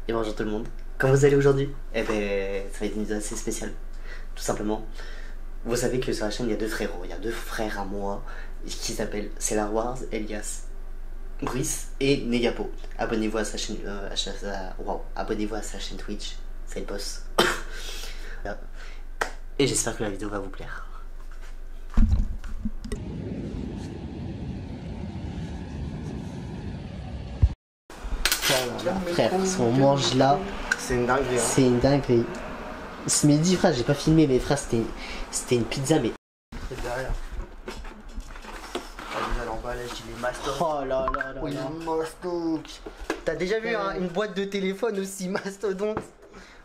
Et bonjour tout le monde. Comment vous allez aujourd'hui? Eh ben, ça va être une vidéo assez spéciale. Tout simplement. Vous savez que sur la chaîne, il y a deux frérots. Il y a deux frères à moi qui s'appellent Cellar Wars, Elias, Brice et Negapo. Abonnez-vous à sa chaîne, abonnez-vous à sa chaîne Twitch. C'est le boss. Voilà. Et j'espère que la vidéo va vous plaire. Voilà, frère, si on mange là, C'est une dinguerie. Hein. c'est une dinguerie. Ce midi, frère, j'ai pas filmé, mais frère, c'était une pizza, mais. C'est derrière. Ah, déjà l'emballage, il est mastoc. Oh là là là Oh, il là. est mastoc. T'as déjà vu hein, une boîte de téléphone aussi mastodonte?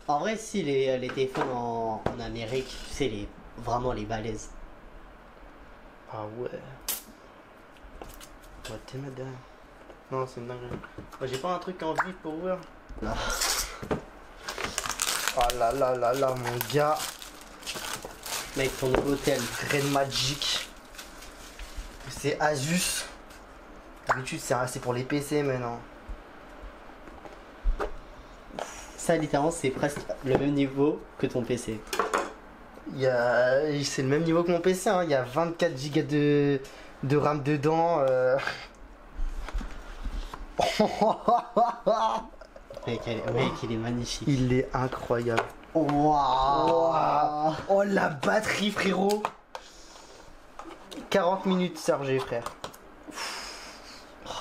En vrai, si, les téléphones en Amérique, tu sais, vraiment les balaises. Ah ouais. On va te mettre derrière. Non, c'est une dinguerie. Moi, j'ai pas un truc en vif pour ouvrir. Là. Oh là là là là, mon gars. Mec, ton hôtel. Red Magic. C'est Asus. D'habitude, c'est pour les PC maintenant. Ça, littéralement, c'est presque le même niveau que ton PC. C'est le même niveau que mon PC. Hein. Il y a 24 Go de RAM dedans. Mec, il est magnifique. Il est incroyable. Waouh. Oh la batterie, frérot. 40 minutes chargé, frère.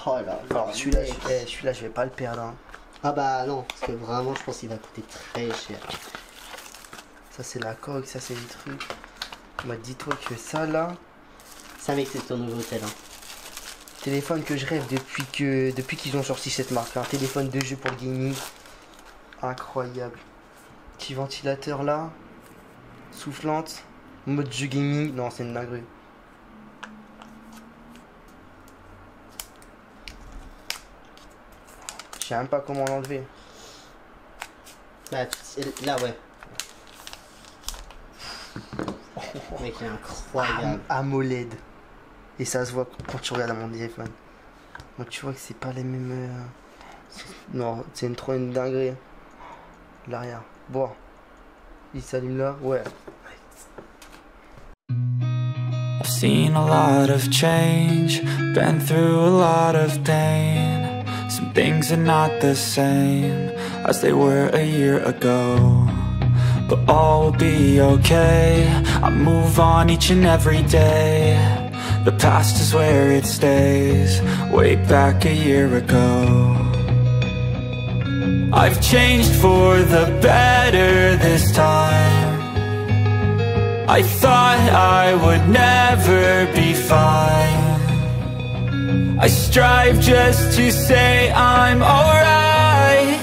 Oh là là. Alors celui-là, mec. je vais pas le perdre. Hein. Ah bah non, parce que vraiment, je pense qu'il va coûter très cher. Ça c'est la coque, ça c'est les trucs. Bah dis-toi que ça là, Ça, mec, c'est ton nouveau hôtel. Hein. téléphone que je rêve depuis qu'ils ont sorti cette marque. Un téléphone de jeu pour le gaming. Incroyable. Petit ventilateur là. Soufflante. Mode jeu gaming. Non, c'est une dinguerie. Je sais même pas comment l'enlever. Bah, là, ouais. Mec, il est incroyable. AMOLED. Et ça se voit quand tu regardes à mon téléphone. Donc tu vois que c'est pas les mêmes. Non, c'est trop une dinguerie. L'arrière. Bon. Il s'allume là. Ouais. I've seen a lot of change, been through a lot of pain. Some things are not the same as they were a year ago, but all will be okay. I move on each and every day. The past is where it stays, way back a year ago. I've changed for the better this time. I thought I would never be fine. I strive just to say I'm alright,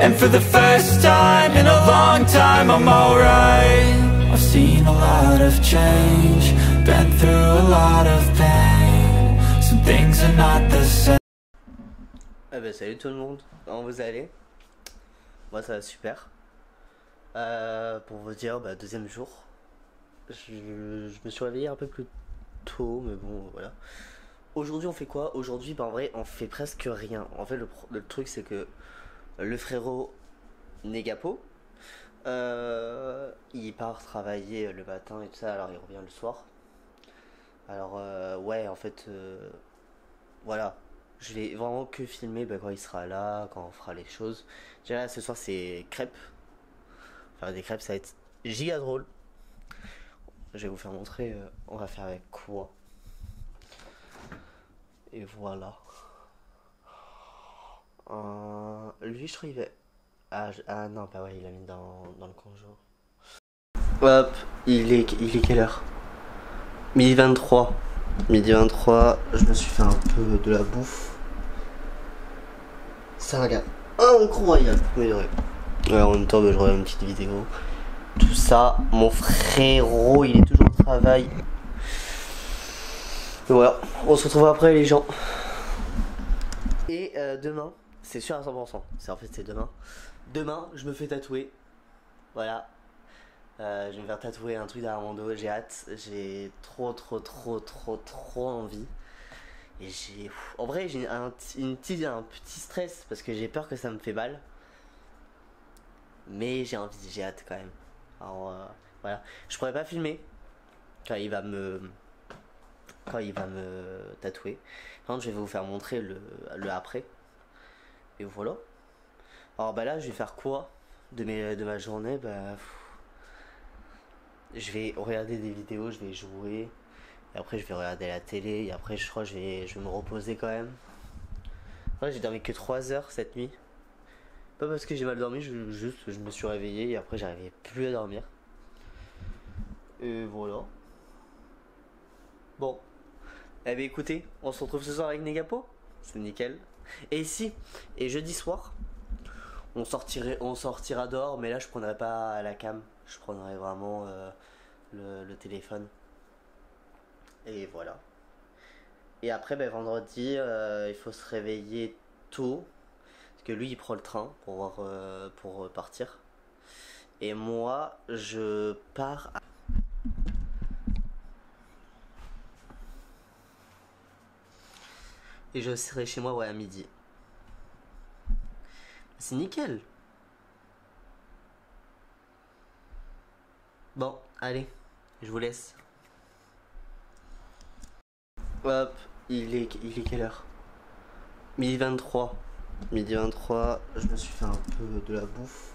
and for the first time in a long time I'm alright. I've seen a lot of change, been through a lot of pain. Some things are not the same. Ah bah salut tout le monde, comment vous allez? Moi ça va super. Pour vous dire, bah, deuxième jour. Je me suis réveillé un peu plus tôt, mais bon voilà. Aujourd'hui on fait quoi? Aujourd'hui bah en vrai on fait presque rien. En fait le truc c'est que le frérot Negapo, il part travailler le matin et tout ça, alors il revient le soir. Alors ouais en fait voilà. Je vais vraiment que filmer bah, quand il sera là, quand on fera les choses. Déjà ce soir c'est crêpes. Faire des crêpes ça va être giga drôle. Je vais vous faire montrer on va faire avec quoi. Et voilà. Lui je trouve il va... Ah non bah ouais il a mis dans le conjo. Hop, il est quelle heure? Midi 23. Midi 23, je me suis fait un peu de la bouffe. Ça regarde incroyable. Oui, ouais. Ouais, en même temps, bah, je regarde une petite vidéo. Tout ça, mon frérot, il est toujours au travail. Et voilà, on se retrouve après les gens. Et demain, c'est sûr à 100%. C'est demain. Demain, je me fais tatouer. Voilà. Je vais me faire tatouer un truc derrière mon dos, j'ai hâte, j'ai trop envie. Et en vrai j'ai un petit stress parce que j'ai peur que ça me fait mal. Mais j'ai envie, j'ai hâte quand même. Alors voilà, je pourrais pas filmer quand il va me tatouer. Par contre, je vais vous faire montrer le après. Et voilà. Alors bah là, je vais faire quoi de ma journée? Bah, je vais regarder des vidéos, je vais jouer. Et après, je vais regarder la télé. Et après, je crois que je vais me reposer quand même. Ouais, j'ai dormi que 3 heures cette nuit. Pas parce que j'ai mal dormi, juste je me suis réveillé et après j'arrivais plus à dormir. Et voilà. Bon. Eh bien écoutez, on se retrouve ce soir avec Negapo. C'est nickel. Et si, et jeudi soir, on sortira dehors, mais là je prendrai pas la cam. Je prendrai vraiment le téléphone. Et voilà. Et après, ben, vendredi, il faut se réveiller tôt. Parce que lui, il prend le train pour partir. Et moi, je pars à... Et je serai chez moi, ouais, à midi. C'est nickel. Bon, allez, je vous laisse. Hop, il est quelle heure? Midi 23. Midi 23, je me suis fait un peu de la bouffe.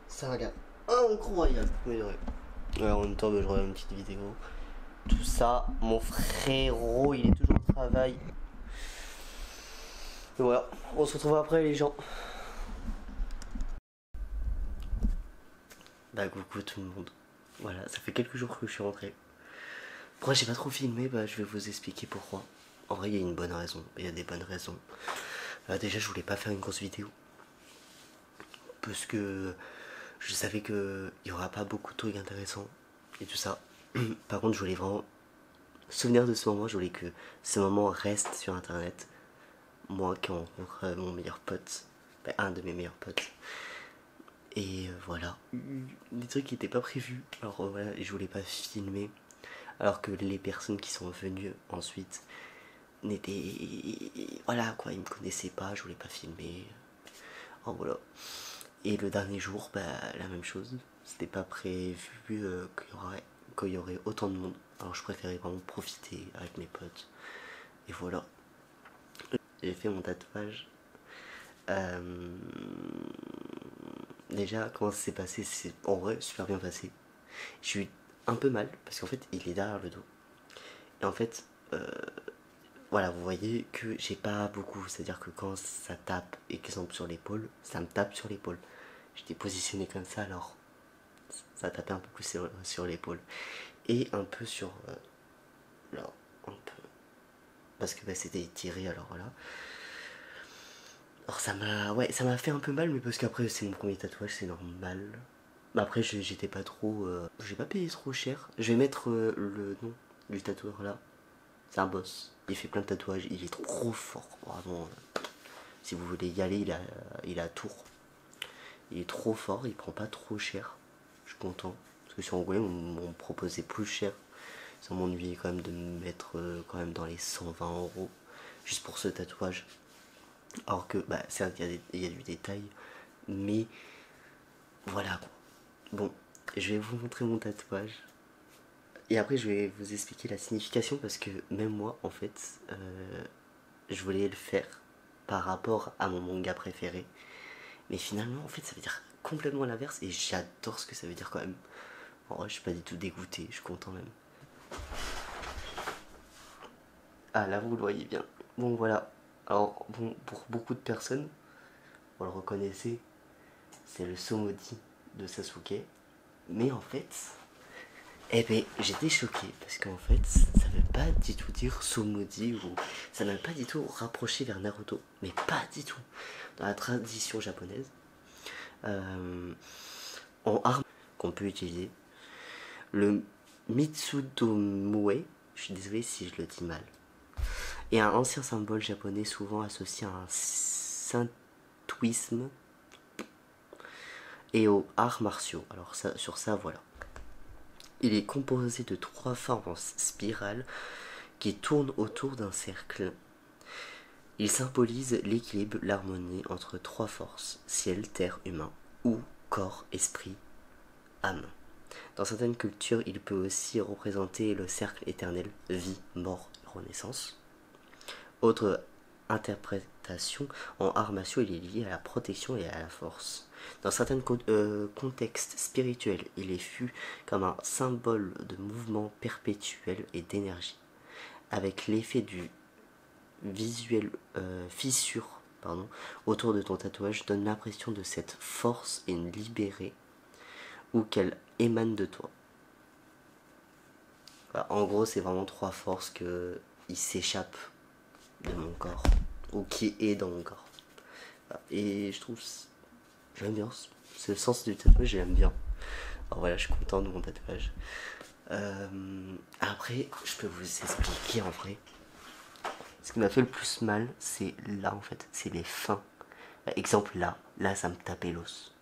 Ça regarde incroyable. Mais ouais. Ouais, en même temps, je regarde une petite vidéo. Tout ça, mon frérot, il est toujours au travail. Et voilà, on se retrouve après les gens. Bah coucou tout le monde. Voilà, ça fait quelques jours que je suis rentré. Pourquoi j'ai pas trop filmé? Bah je vais vous expliquer pourquoi. En vrai, il y a une bonne raison. Il y a des bonnes raisons. Déjà, je voulais pas faire une grosse vidéo. Parce que je savais qu'il y aura pas beaucoup de trucs intéressants. Et tout ça. Par contre, je voulais vraiment souvenir de ce moment. Je voulais que ce moment reste sur internet. Moi qui rencontre mon meilleur pote. Bah, un de mes meilleurs potes. Et voilà. Des trucs qui n'étaient pas prévus. Alors voilà, je voulais pas filmer. Alors que les personnes qui sont venues ensuite n'étaient... Voilà quoi, ils me connaissaient pas, je voulais pas filmer. Alors voilà. Et le dernier jour, bah la même chose. C'était pas prévu qu'il y aurait autant de monde. Alors je préférais vraiment profiter avec mes potes. Et voilà. J'ai fait mon tatouage. Déjà, comment ça s'est passé? C'est en vrai super bien passé. J'ai eu un peu mal parce qu'en fait il est derrière le dos. Et en fait, voilà, vous voyez que j'ai pas beaucoup. C'est-à-dire que quand ça tape, exemple sur l'épaule, ça me tape sur l'épaule. J'étais positionné comme ça, alors ça tapait un peu plus sur l'épaule. Et un peu sur... là, un peu. Parce que bah, c'était étiré, alors voilà. Alors ça m'a fait un peu mal, mais parce qu'après c'est mon premier tatouage, c'est normal. Bah après j'étais pas trop... j'ai pas payé trop cher. Je vais mettre le nom du tatoueur là. C'est un boss. Il fait plein de tatouages, il est trop fort, vraiment. Si vous voulez y aller, il a à Tours. Il est trop fort, il prend pas trop cher. Je suis content. Parce que sur Angoulême, on me proposait plus cher. Ça m'ennuyait quand même de me mettre quand même dans les 120 € juste pour ce tatouage. Alors que, bah certes, il y a du détail, mais voilà quoi. Bon, je vais vous montrer mon tatouage. Et après, je vais vous expliquer la signification parce que même moi, en fait, je voulais le faire par rapport à mon manga préféré. Mais finalement, en fait, ça veut dire complètement l'inverse et j'adore ce que ça veut dire quand même. En vrai, je suis pas du tout dégoûté, je suis content même. Ah, là, vous le voyez bien. Bon, voilà. Alors, bon, pour beaucoup de personnes, vous le reconnaissez, c'est le Somodi de Sasuke. Mais en fait, eh ben, j'étais choqué parce qu'en fait, ça veut pas du tout dire Somodi ou ça n'a pas du tout rapproché vers Naruto, mais pas du tout. Dans la tradition japonaise, en arme qu'on peut utiliser, le Mitsudomue, je suis désolé si je le dis mal, est un ancien symbole japonais souvent associé à un syntouisme et aux arts martiaux. Alors ça, sur ça, voilà. Il est composé de 3 formes en spirale qui tournent autour d'un cercle. Il symbolise l'équilibre, l'harmonie entre trois forces, ciel, terre, humain, ou corps, esprit, âme. Dans certaines cultures, il peut aussi représenter le cercle éternel, vie, mort, renaissance. Autre interprétation, en arts martiaux, il est lié à la protection et à la force. Dans certains contextes spirituels, il est vu comme un symbole de mouvement perpétuel et d'énergie, avec l'effet du visuel fissure autour de ton tatouage donne l'impression de cette force et libérée ou qu'elle émane de toi. Voilà, en gros, c'est vraiment trois forces qui s'échappent de mon corps ou qui est dans mon corps. Voilà, et je trouve, j'aime bien, c'est le sens du tatouage, j'aime bien. Alors voilà, je suis content de mon tatouage. Après, je peux vous expliquer en vrai. Ce qui m'a fait le plus mal, c'est là en fait, c'est les fins. Exemple là ça me tapait l'os.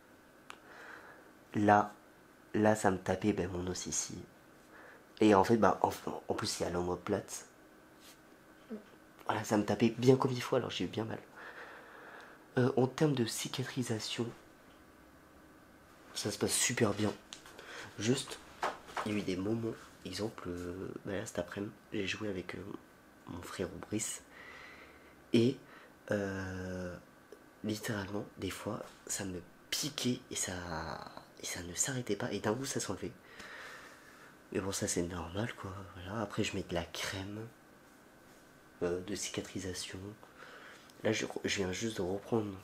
Là ça me tapait mon os ici. Et en fait, en plus il y a l'omoplate. Voilà, ça me tapait bien comme il faut, alors j'ai eu bien mal. En termes de cicatrisation, ça se passe super bien. Juste, il y a eu des moments, exemple, là cet après-midi, j'ai joué avec mon frère Brice. Et littéralement, des fois, ça me piquait et ça ne s'arrêtait pas. Et d'un coup, ça s'enlevait. Mais bon, ça c'est normal quoi. Voilà. Après, je mets de la crème de cicatrisation. Là, je viens juste de reprendre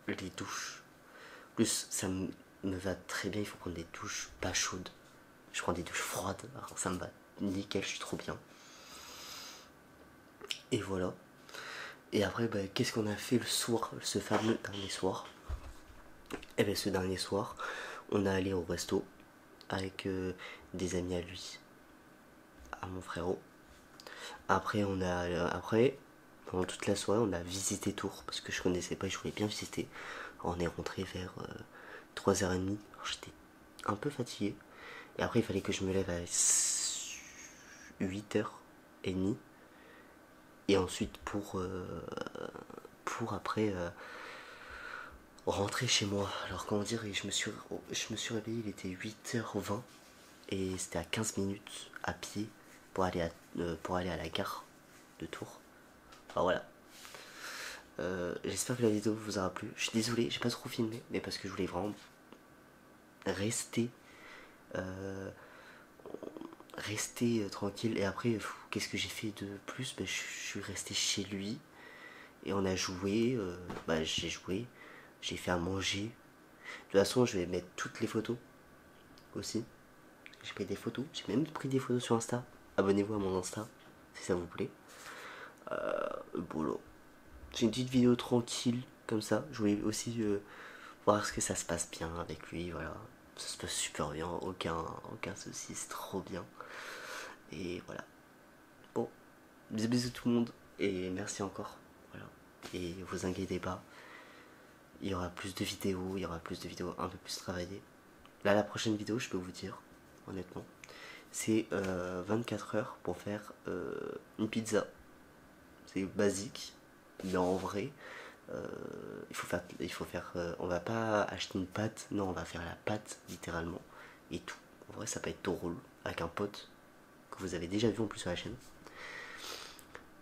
les douches. En plus, ça me va très bien. Il faut prendre des douches pas chaudes. Je prends des douches froides. Alors, ça me va nickel, je suis trop bien. Et voilà. Et après, qu'est-ce qu'on a fait le soir, ce fameux dernier soir? Et bien, ce dernier soir, on est allé au resto avec des amis à lui, à mon frérot. Après, pendant toute la soirée, on a visité Tours parce que je connaissais pas et je voulais bien visiter. Alors, on est rentré vers 3h30. Alors, j'étais un peu fatigué. Et après, il fallait que je me lève à 8h30. Et ensuite pour après rentrer chez moi. Alors comment dire, je me suis réveillé, il était 8h20 et c'était à 15 minutes à pied pour aller à la gare de Tours. Alors voilà. J'espère que la vidéo vous aura plu. Je suis désolé, j'ai pas trop filmé, mais parce que je voulais vraiment rester tranquille. Et après, qu'est-ce que j'ai fait de plus? Je suis resté chez lui et on a joué. J'ai joué, j'ai fait à manger. De toute façon, je vais mettre toutes les photos aussi. J'ai pris des photos, j'ai même pris des photos sur Insta. Abonnez-vous à mon Insta si ça vous plaît. Voilà. J'ai une petite vidéo tranquille comme ça. Je voulais aussi voir ce que ça se passe bien avec lui. Voilà, ça se passe super bien, aucun souci, c'est trop bien. Et voilà. Bon, bisous tout le monde et merci encore. Voilà. Et vous inquiétez pas, il y aura plus de vidéos, un peu plus travaillées. Là, la prochaine vidéo, je peux vous dire, honnêtement, c'est 24 heures pour faire une pizza. C'est basique, mais en vrai, il faut faire on va pas acheter une pâte, non, on va faire la pâte littéralement et tout. En vrai, ça peut être drôle avec un pote que vous avez déjà vu en plus sur la chaîne.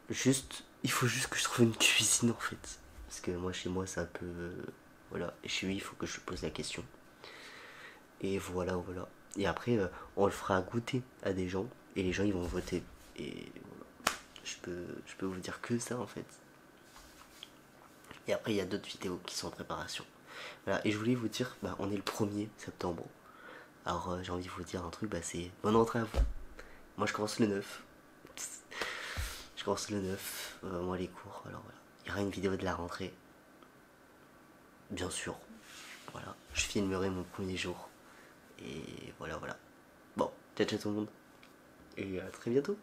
Il faut juste que je trouve une cuisine en fait, parce que moi chez moi c'est un peu voilà, et chez lui il faut que je pose la question. Et voilà. Et après on le fera goûter à des gens et les gens ils vont voter. Et voilà, je peux vous dire que ça en fait. Et après il y a d'autres vidéos qui sont en préparation. Voilà, et je voulais vous dire, on est le 1er septembre. Alors j'ai envie de vous dire un truc, c'est bonne rentrée à vous. Moi je commence le 9. Moi les cours, alors voilà. Il y aura une vidéo de la rentrée. Bien sûr. Voilà, je filmerai mon premier jour. Et voilà. Bon, ciao tout le monde. Et à très bientôt.